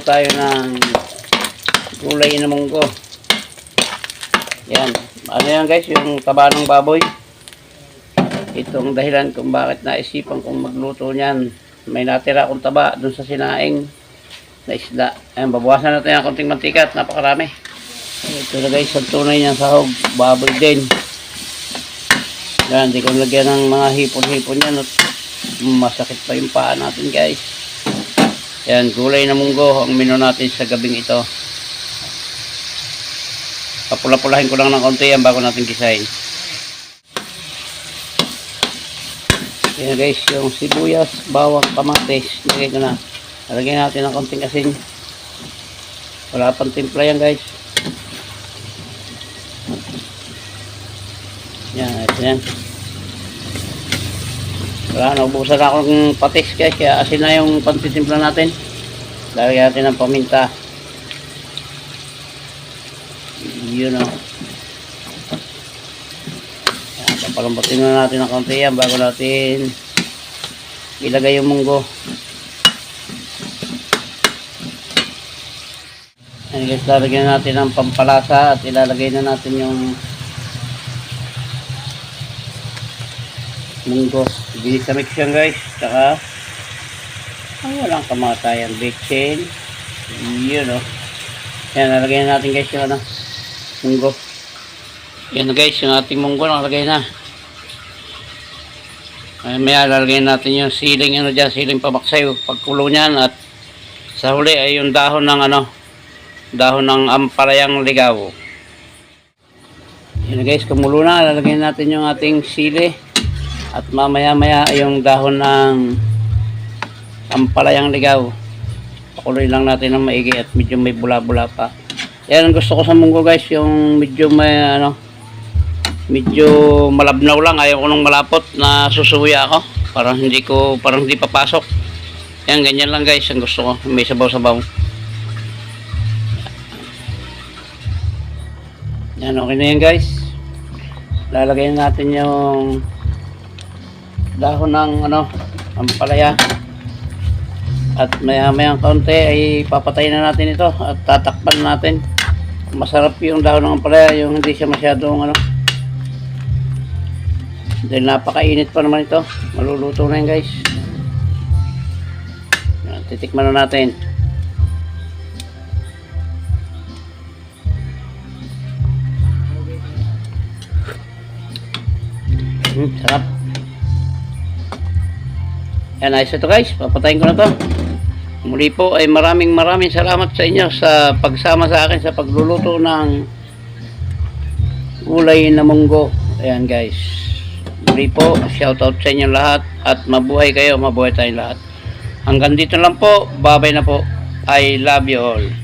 tayo ng gulay na munggo. Yan. Ano yan guys, yung taba ng baboy. Itong dahilan kung bakit naisipan kong magluto niyan. May natira akong taba dun sa sinaing na isda. Ayan, babawasan natin ang konting mantika at napakarami. Ito na guys, ang tunay niyang sahog. Baboy din. Yan, hindi ko lagyan ng mga hipon-hipon yan at masakit pa yung paa natin guys. Yan, gulay na munggo ang menu natin sa gabing ito. Papula-pulahin ko lang ng konti yan bago natin gisahin. Yan guys, yung sibuyas, bawang, kamatis, nilagay ko na. Nalagyan natin ng konting asin. Wala pang timpla yan guys. Yan, ito yan. Wala, naubusan ako ng patis guys, kaya asin na yung pantitimpla natin. Lagyan natin ng paminta. Yun o. Yan, papalambutin na natin ng konti yan bago natin ilagay yung munggo. Yan guys, lalagyan natin ng pampalasa at ilalagay na natin yung munggo. Bilis na mix yan guys. Tsaka walang kamatayan. Bitchin. Yun o. Yan, nalagyan natin guys yung munggo. Yan guys, yung ating munggo nakalagay na. Maya lalagyan natin yung siling dyan, siling pamaksay pagkulo niyan, at sa huli ay yung dahon ng dahon ng ampalayang ligaw. Yan guys, kumulo na, lalagyan natin yung ating sili at mamaya yung dahon ng ampalayang ligaw. Pakuloy lang natin ng maigi at medyo may bula-bula pa. Yan ang gusto ko sa munggo guys, yung medyo may medyo malabnaw lang. Ayaw ko nung malapot na susuya ako. Parang hindi papasok. Yan, ganyan lang guys ang gusto ko. May sabaw-sabaw. Yan, okay na yan guys. Lalagay natin yung dahon ng ampalaya. At maya-mayang kaunti ay papatayin na natin ito at tatakpan natin. Masarap yung dahon ng ampalaya, yung hindi siya masyadong dahil napakainit pa naman ito. Maluluto na yun guys. Yan, titikman na natin. Sarap. Yan, ayos ito guys. Papatayin ko na to. Muli po ay maraming salamat sa inyo sa pagsama sa akin sa pagluluto ng gulay na munggo. Ayan guys. Muli po, shoutout sa inyo lahat at mabuhay kayo, mabuhay tayong lahat. Hanggang dito lang po. Bye-bye na po. I love you all.